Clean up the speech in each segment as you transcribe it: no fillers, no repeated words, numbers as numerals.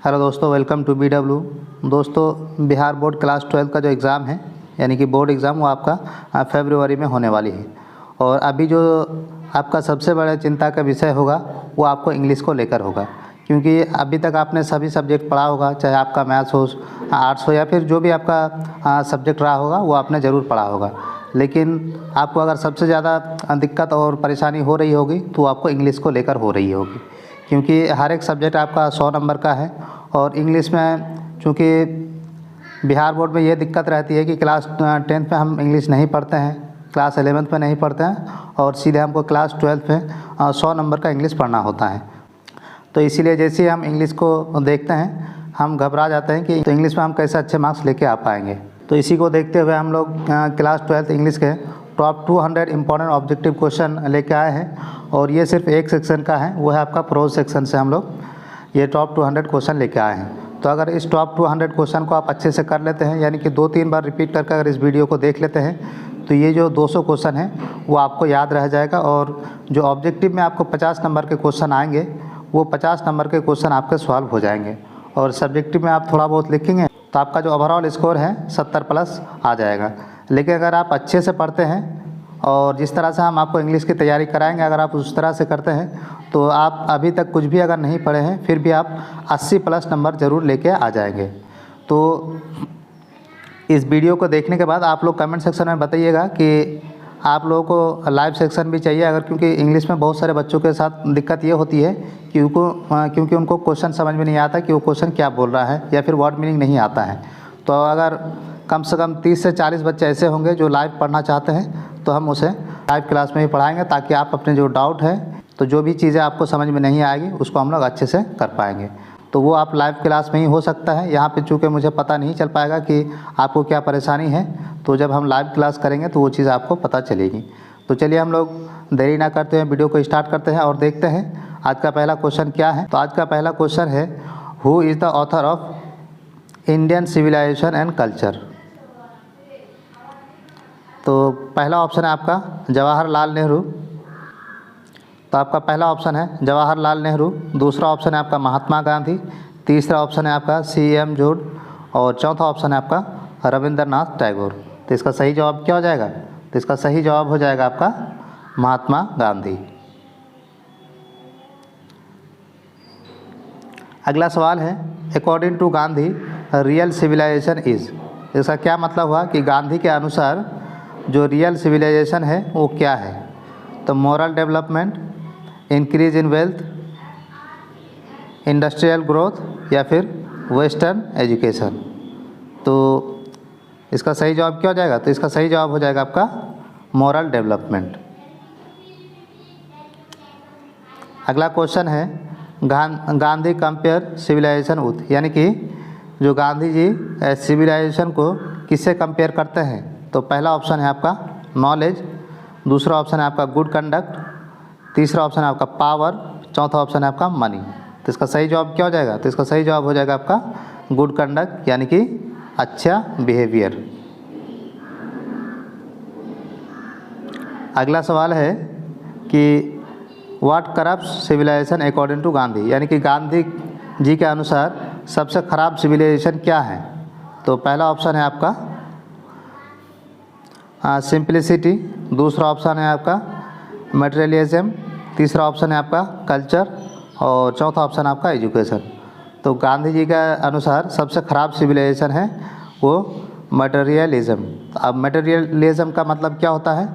Hello दोस्तों, welcome to BW। दोस्तों, Bihar board class 12 का जो एग्ज़ाम है यानी कि बोर्ड एग्ज़ाम वो आपका फरवरी में होने वाली है। और अभी जो आपका सबसे बड़ा चिंता का विषय होगा वो आपको इंग्लिश को लेकर होगा, क्योंकि अभी तक आपने सभी सब्जेक्ट पढ़ा होगा, चाहे आपका मैथ्स हो, आर्ट्स हो या फिर जो भी आपका सब्जेक्ट रहा होगा वो आपने ज़रूर पढ़ा होगा। लेकिन आपको अगर सबसे ज़्यादा दिक्कत और परेशानी हो रही होगी तो आपको इंग्लिश को लेकर हो रही होगी, क्योंकि हर एक सब्जेक्ट आपका 100 नंबर का है। और इंग्लिश में चूँकि बिहार बोर्ड में ये दिक्कत रहती है कि क्लास 10th में हम इंग्लिश नहीं पढ़ते हैं, क्लास 11th में नहीं पढ़ते हैं, और सीधे हमको क्लास 12th में 100 नंबर का इंग्लिश पढ़ना होता है। तो इसीलिए जैसे ही हम इंग्लिश को देखते हैं हम घबरा जाते हैं कि तो इंग्लिश में हम कैसे अच्छे मार्क्स लेके आ पाएंगे। तो इसी को देखते हुए हम लोग क्लास 12th इंग्लिश के टॉप 200 इंपॉर्टेंट ऑब्जेक्टिव क्वेश्चन लेके आए हैं। और ये सिर्फ एक सेक्शन का है, वो है आपका प्रोज सेक्शन से हम लोग ये टॉप 200 क्वेश्चन लेके आए हैं। तो अगर इस टॉप 200 क्वेश्चन को आप अच्छे से कर लेते हैं, यानी कि 2-3 बार रिपीट करके अगर इस वीडियो को देख लेते हैं, तो ये जो 200 क्वेश्चन हैं वो आपको याद रह जाएगा। और जो ऑब्जेक्टिव में आपको 50 नंबर के क्वेश्चन आएंगे वो 50 नंबर के क्वेश्चन आपके सॉल्व हो जाएंगे। और सब्जेक्टिव में आप थोड़ा बहुत लिखेंगे तो आपका जो ओवरऑल स्कोर है 70+ आ जाएगा। लेकिन अगर आप अच्छे से पढ़ते हैं और जिस तरह से हम आपको इंग्लिश की तैयारी कराएंगे, अगर आप उस तरह से करते हैं तो आप अभी तक कुछ भी अगर नहीं पढ़े हैं फिर भी आप 80+ नंबर ज़रूर लेके आ जाएंगे। तो इस वीडियो को देखने के बाद आप लोग कमेंट सेक्शन में बताइएगा कि आप लोगों को लाइव सेक्शन भी चाहिए, अगर क्योंकि इंग्लिश में बहुत सारे बच्चों के साथ दिक्कत ये होती है कि क्योंकि उनको क्वेश्चन समझ में नहीं आता कि वो क्वेश्चन क्या बोल रहा है या फिर वर्ड मीनिंग नहीं आता है। तो अगर कम से कम 30 से 40 बच्चे ऐसे होंगे जो लाइव पढ़ना चाहते हैं तो हम उसे लाइव क्लास में ही पढ़ाएंगे, ताकि आप अपने जो डाउट है तो जो भी चीज़ें आपको समझ में नहीं आएगी उसको हम लोग अच्छे से कर पाएंगे। तो वो आप लाइव क्लास में ही हो सकता है। यहाँ पे चूँकि मुझे पता नहीं चल पाएगा कि आपको क्या परेशानी है, तो जब हम लाइव क्लास करेंगे तो वो चीज़ आपको पता चलेगी। तो चलिए हम लोग देरी ना करते हुए वीडियो को स्टार्ट करते हैं और देखते हैं आज का पहला क्वेश्चन क्या है। तो आज का पहला क्वेश्चन है, who is the author of Indian civilisation and culture. तो पहला ऑप्शन है आपका जवाहरलाल नेहरू। तो आपका पहला ऑप्शन है जवाहरलाल नेहरू, दूसरा ऑप्शन है आपका महात्मा गांधी, तीसरा ऑप्शन है आपका CM जॉर्ज और चौथा ऑप्शन है आपका रविंद्रनाथ टैगोर। तो इसका सही जवाब क्या हो जाएगा? तो इसका सही जवाब हो जाएगा आपका महात्मा गांधी। अगला सवाल है, according to Gandhi real civilisation is. इसका क्या मतलब हुआ कि गांधी के अनुसार जो रियल सिविलाइजेशन है वो क्या है? तो moral development, increase in wealth, industrial growth या फिर वेस्टर्न एजुकेशन। तो इसका सही जवाब क्या हो जाएगा? तो इसका सही जवाब हो जाएगा आपका मोरल डेवलपमेंट। अगला क्वेश्चन है, गांधी कंपेयर सिविलाइजेशन विथ, यानी कि जो गांधी जी सिविलाइजेशन को किससे कंपेयर करते हैं? तो पहला ऑप्शन है आपका नॉलेज, दूसरा ऑप्शन है आपका गुड कंडक्ट, तीसरा ऑप्शन है आपका पावर, चौथा ऑप्शन है आपका मनी। तो इसका सही जवाब क्या हो जाएगा? तो इसका सही जवाब हो जाएगा आपका गुड कंडक्ट, यानी कि अच्छा बिहेवियर। अगला सवाल है कि what corrupt civilisation according to Gandhi, यानी कि गांधी जी के अनुसार सबसे खराब सिविलाइजेशन क्या है? तो पहला ऑप्शन है आपका सिंप्लिसिटी, दूसरा ऑप्शन है आपका मटेरियलिज्म, तीसरा ऑप्शन है आपका कल्चर और चौथा ऑप्शन आपका एजुकेशन। तो गांधी जी के अनुसार सबसे ख़राब सिविलाइजेशन है वो मटेरियलिज्म। अब मटेरियलिज्म का मतलब क्या होता है?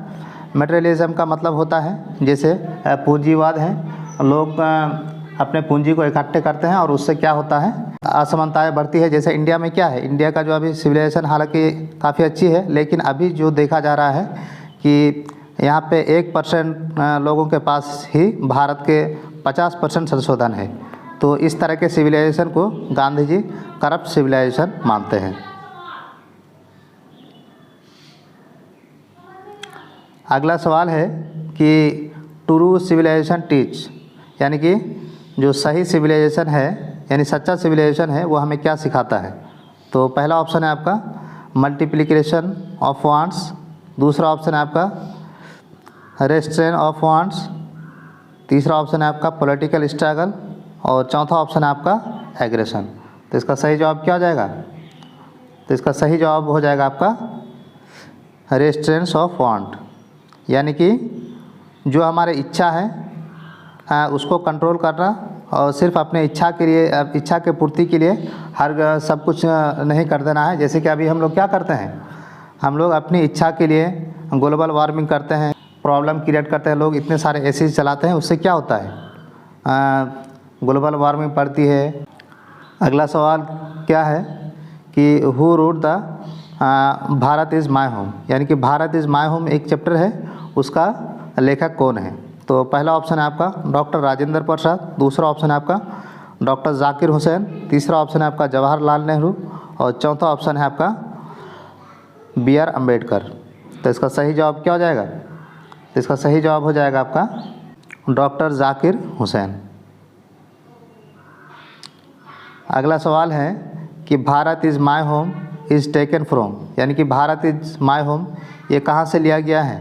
मटेरियलिज्म का मतलब होता है जैसे पूंजीवाद है, लोग अपने पूंजी को इकट्ठे करते हैं और उससे क्या होता है, असमानताएं बढ़ती है। जैसे इंडिया में क्या है, इंडिया का जो अभी सिविलाइजेशन हालांकि काफ़ी अच्छी है, लेकिन अभी जो देखा जा रहा है कि यहाँ पे 1% लोगों के पास ही भारत के 50% संशोधन है। तो इस तरह के सिविलाइजेशन को गांधी जी करप्ट सिविलाइजेशन मानते हैं। अगला सवाल है कि ट्रू सिविलाइजेशन टीच, यानी कि जो सही सिविलाइजेशन है यानी सच्चा सिविलाइजेशन है वो हमें क्या सिखाता है? तो पहला ऑप्शन है आपका मल्टीप्लिकेशन ऑफ वांट्स, दूसरा ऑप्शन है आपका रेस्ट्रेन ऑफ वांट्स, तीसरा ऑप्शन है आपका पॉलिटिकल स्ट्रगल और चौथा ऑप्शन है आपका एग्रेशन। तो इसका सही जवाब क्या हो जाएगा? तो इसका सही जवाब हो जाएगा आपका रेस्ट्रेंस ऑफ वांट, यानी कि जो हमारे इच्छा है उसको कंट्रोल करना और सिर्फ अपने इच्छा के लिए, इच्छा के पूर्ति के लिए हर सब कुछ नहीं कर देना है। जैसे कि अभी हम लोग क्या करते हैं, हम लोग अपनी इच्छा के लिए ग्लोबल वार्मिंग करते हैं, प्रॉब्लम क्रिएट करते हैं, लोग इतने सारे एसी चलाते हैं, उससे क्या होता है, ग्लोबल वार्मिंग बढ़ती है। अगला सवाल क्या है कि who wrote the Bharat is my home, यानी कि भारत इज़ माय होम एक चैप्टर है, उसका लेखक कौन है? तो पहला ऑप्शन है आपका डॉक्टर राजेंद्र प्रसाद, दूसरा ऑप्शन है आपका डॉक्टर जाकिर हुसैन, तीसरा ऑप्शन है आपका जवाहरलाल नेहरू और चौथा ऑप्शन है आपका बी आर अम्बेडकर। तो इसका सही जवाब क्या हो जाएगा? तो इसका सही जवाब हो जाएगा आपका डॉक्टर जाकिर हुसैन। अगला सवाल है कि Bharat is my home is taken from, यानी कि भारत इज़ माय होम ये कहाँ से लिया गया है?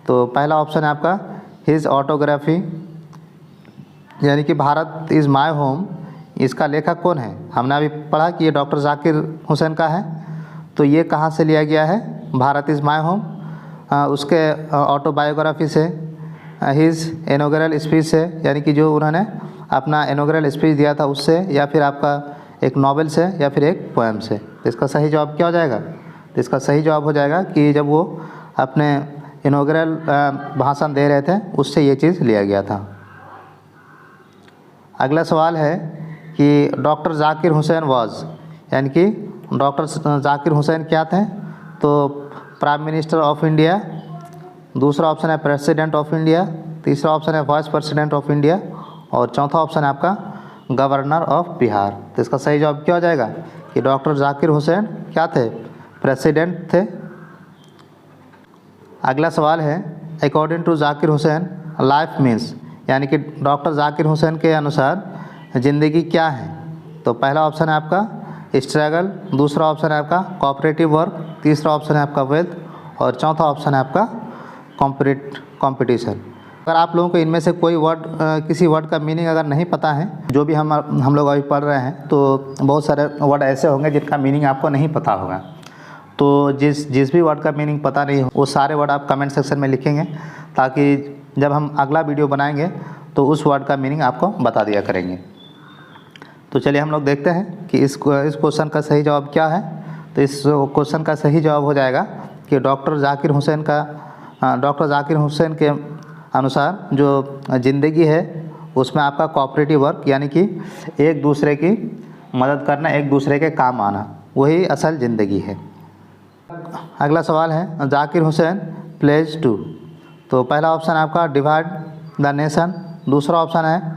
तो पहला ऑप्शन है आपका हिज ऑटोग्राफी, यानी कि भारत इज़ माय होम इसका लेखक कौन है? हमने अभी पढ़ा कि ये डॉक्टर जाकिर हुसैन का है। तो ये कहाँ से लिया गया है भारत इज़ माय होम? उसके ऑटोबायोग्राफी से, हिज इनॉग्रेल स्पीच से, यानी कि जो उन्होंने अपना इनॉग्रेल स्पीच दिया था उससे, या फिर आपका एक नॉवेल से, या फिर एक पोएम से। तो इसका सही जवाब क्या हो जाएगा? तो इसका सही जवाब हो जाएगा कि जब वो अपने इनॉग्रेल भाषण दे रहे थे उससे ये चीज़ लिया गया था। अगला सवाल है कि डॉक्टर जाकिर हुसैन वाज, यानी कि डॉक्टर जाकिर हुसैन क्या थे? तो प्राइम मिनिस्टर ऑफ इंडिया, दूसरा ऑप्शन है प्रेसिडेंट ऑफ इंडिया, तीसरा ऑप्शन है वाइस प्रेसिडेंट ऑफ इंडिया और चौथा ऑप्शन है आपका गवर्नर ऑफ बिहार। तो इसका सही जवाब क्या हो जाएगा कि डॉक्टर जाकिर हुसैन क्या थे? प्रेसिडेंट थे। अगला सवाल है according to Zakir Hussain life means, यानी कि डॉक्टर जाकिर हुसैन के अनुसार ज़िंदगी क्या है? तो पहला ऑप्शन है आपका स्ट्रगल, दूसरा ऑप्शन है आपका कोऑपरेटिव वर्क, तीसरा ऑप्शन है आपका वेल्थ और चौथा ऑप्शन है आपका कंपटीशन। अगर आप लोगों को इनमें से कोई वर्ड, किसी वर्ड का मीनिंग अगर नहीं पता है, जो भी हम लोग अभी पढ़ रहे हैं, तो बहुत सारे वर्ड ऐसे होंगे जिनका मीनिंग आपको नहीं पता होगा। तो जिस भी वर्ड का मीनिंग पता नहीं हो वो सारे वर्ड आप कमेंट सेक्शन में लिखेंगे, ताकि जब हम अगला वीडियो बनाएंगे तो उस वर्ड का मीनिंग आपको बता दिया करेंगे। तो चलिए हम लोग देखते हैं कि इस क्वेश्चन का सही जवाब क्या है। तो इस क्वेश्चन का सही जवाब हो जाएगा कि डॉक्टर जाकिर हुसैन के अनुसार जो ज़िंदगी है उसमें आपका कोऑपरेटिव वर्क, यानी कि एक दूसरे की मदद करना, एक दूसरे के काम आना, वही असल ज़िंदगी है। अगला सवाल है जाकिर हुसैन प्लेज टू। तो पहला ऑप्शन आपका डिवाइड द नेशन, दूसरा ऑप्शन है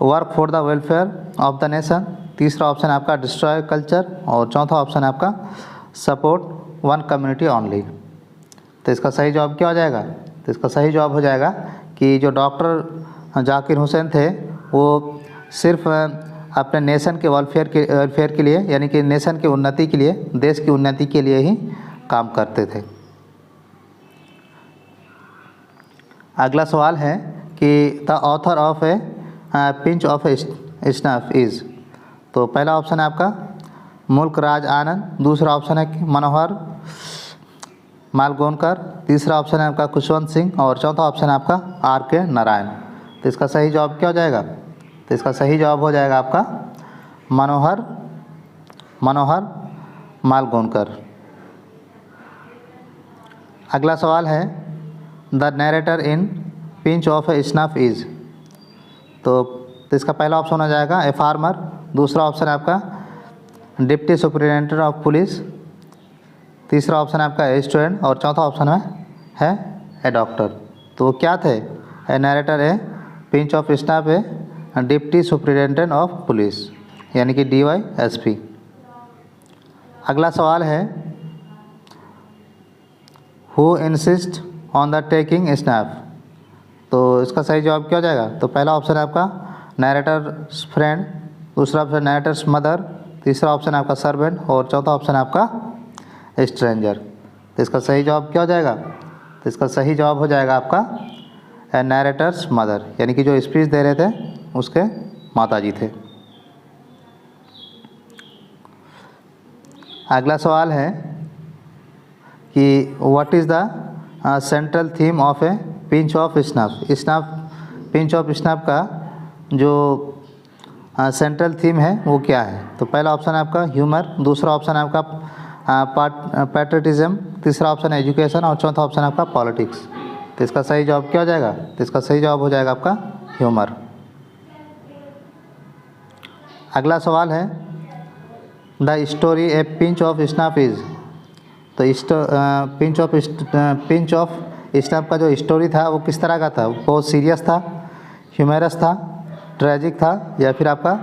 work for the welfare of the nation, तीसरा ऑप्शन है आपका डिस्ट्रॉय कल्चर और चौथा ऑप्शन है आपका सपोर्ट वन कम्युनिटी ओनली। तो इसका सही जवाब क्या हो जाएगा? तो इसका सही जवाब हो जाएगा कि जो डॉक्टर जाकिर हुसैन थे वो सिर्फ अपने नेशन के वेलफेयर के लिए, यानी कि नेशन की उन्नति के लिए, देश की उन्नति के लिए ही काम करते थे। अगला सवाल है कि the author of A pinch of snuff is. तो पहला ऑप्शन है आपका मुल्क राज आनंद, दूसरा ऑप्शन है मनोहर मालगोनकर, तीसरा ऑप्शन है आपका खुशवंत सिंह और चौथा ऑप्शन है आपका आर के नारायण। तो इसका सही जवाब क्या हो जाएगा? तो इसका सही जवाब हो जाएगा आपका मनोहर मालगोनकर। अगला सवाल है the narrator in pinch of A snuff is. तो इसका पहला ऑप्शन हो जाएगा ए फार्मर, दूसरा ऑप्शन है आपका डिप्टी सुपरिटेंडेंट ऑफ पुलिस, तीसरा ऑप्शन है आपका ए स्टूडेंट और चौथा ऑप्शन है ए डॉक्टर। तो क्या थे? A narrator a pinch of snuff a deputy superintendent of police, यानी कि DYSP। अगला सवाल है who insist on the taking snap. तो इसका सही जवाब क्या हो जाएगा? तो पहला ऑप्शन है आपका नैरेटर्स फ्रेंड, दूसरा ऑप्शन नैरेटर्स मदर, तीसरा ऑप्शन है आपका सर्वेंट और चौथा ऑप्शन है आपका स्ट्रेंजर। तो इसका सही जवाब क्या हो जाएगा? तो इसका सही जवाब हो जाएगा आपका नैरेटर्स मदर, यानी कि जो स्पीच दे रहे थे उसके माताजी थे। अगला सवाल है कि what is the central theme of A pinch of snuff. Pinch of snuff का जो सेंट्रल थीम है वो क्या है? तो पहला ऑप्शन है आपका ह्यूमर, दूसरा ऑप्शन है आपका पैट्रियटिज्म, तीसरा ऑप्शन है एजुकेशन और चौथा ऑप्शन है आपका पॉलिटिक्स। तो इसका सही जवाब क्या हो जाएगा? तो इसका सही जवाब हो जाएगा आपका ह्यूमर। अगला सवाल है the story A pinch of snuff is. तो पिंच ऑफ स्नफ का जो स्टोरी था वो किस तरह का था? बहुत सीरियस था, ह्यूमरस था, ट्रेजिक था या फिर आपका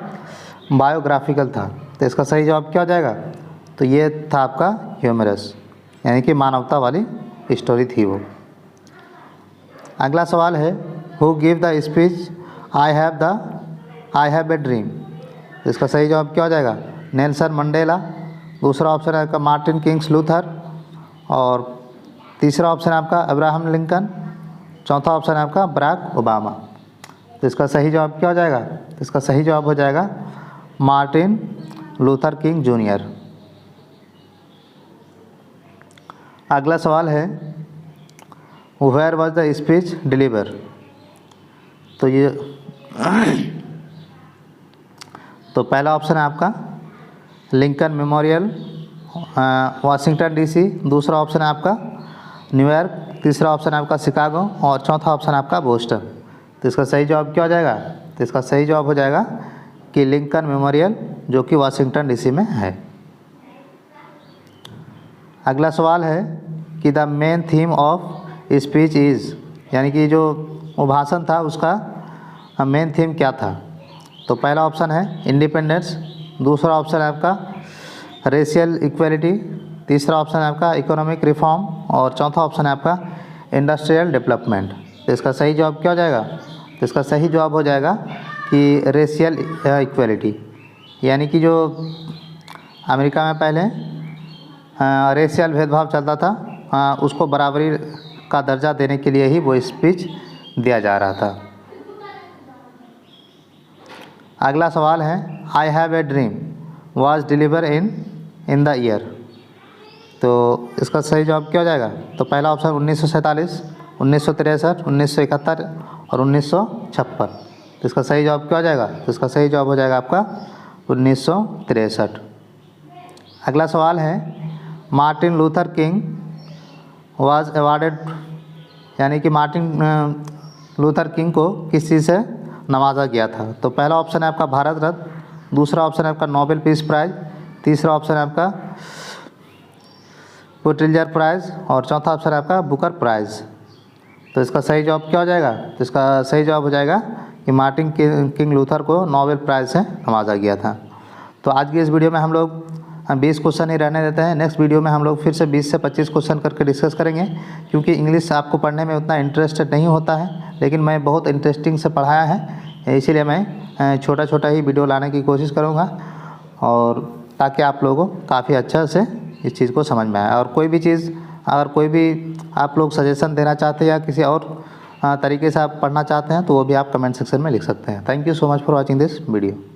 बायोग्राफिकल था? तो इसका सही जवाब क्या हो जाएगा? तो ये था आपका ह्यूमरस, यानी कि मानवता वाली स्टोरी थी वो। अगला सवाल है who give the speech I have a dream. तो इसका सही जवाब क्या हो जाएगा? नेल्सन मंडेला, दूसरा ऑप्शन है आपका मार्टिन किंग्स लूथर और तीसरा ऑप्शन है आपका अब्राहम लिंकन, चौथा ऑप्शन है आपका बराक ओबामा। तो इसका सही जवाब क्या हो जाएगा? तो इसका सही जवाब हो जाएगा मार्टिन लूथर किंग जूनियर। अगला सवाल है where was the speech deliver. तो ये तो पहला ऑप्शन है आपका लिंकन मेमोरियल वाशिंगटन डीसी, दूसरा ऑप्शन है आपका न्यूयॉर्क, तीसरा ऑप्शन है आपका शिकागो और चौथा ऑप्शन है आपका बोस्टन। तो इसका सही जवाब क्या हो जाएगा? तो इसका सही जवाब हो जाएगा कि लिंकन मेमोरियल जो कि वाशिंगटन डीसी में है। अगला सवाल है कि the main theme of speech is, यानी कि जो वो भाषण था उसका मेन थीम क्या था? तो पहला ऑप्शन है इंडिपेंडेंस, दूसरा ऑप्शन है आपका रेशियल इक्वलिटी, तीसरा ऑप्शन है आपका इकोनॉमिक रिफॉर्म और चौथा ऑप्शन है आपका इंडस्ट्रियल डेवलपमेंट। तो इसका सही जवाब क्या हो जाएगा? तो इसका सही जवाब हो जाएगा कि रेशियल इक्वलिटी, यानी कि जो अमेरिका में पहले रेशियल भेदभाव चलता था उसको बराबरी का दर्जा देने के लिए ही वो स्पीच दिया जा रहा था। अगला सवाल है I have a dream was deliver in the year. तो इसका सही जवाब क्या हो जाएगा? तो पहला ऑप्शन 1947, 1963, 1971 और 1956। तो इसका सही जवाब क्या हो जाएगा? तो इसका सही जवाब हो जाएगा आपका 1963। अगला सवाल है Martin Luther king was awarded, यानी कि मार्टिन लूथर किंग को किस चीज़ से नवाजा गया था? तो पहला ऑप्शन है आपका भारत रत्न, दूसरा ऑप्शन है आपका नोबेल पीस प्राइज़, तीसरा ऑप्शन है आपका पुलिट्जर प्राइज़ और चौथा ऑप्शन है आपका बुकर प्राइज़। तो इसका सही जवाब क्या हो जाएगा? तो इसका सही जवाब हो जाएगा कि मार्टिन किंग लूथर को नोबेल प्राइज़ से नवाजा गया था। तो आज की इस वीडियो में हम लोग 20 क्वेश्चन ही रहने देते हैं। नेक्स्ट वीडियो में हम लोग फिर से 20 से 25 क्वेश्चन करके डिस्कस करेंगे, क्योंकि इंग्लिश आपको पढ़ने में उतना इंटरेस्टेड नहीं होता है, लेकिन मैं बहुत इंटरेस्टिंग से पढ़ाया है, इसीलिए मैं छोटा छोटा ही वीडियो लाने की कोशिश करूँगा और ताकि आप लोगों को काफ़ी अच्छा से इस चीज़ को समझ में आए। और कोई भी चीज़ अगर कोई भी आप लोग सजेशन देना चाहते हैं या किसी और तरीके से आप पढ़ना चाहते हैं तो वो भी आप कमेंट सेक्शन में लिख सकते हैं। Thank you so much for watching this video.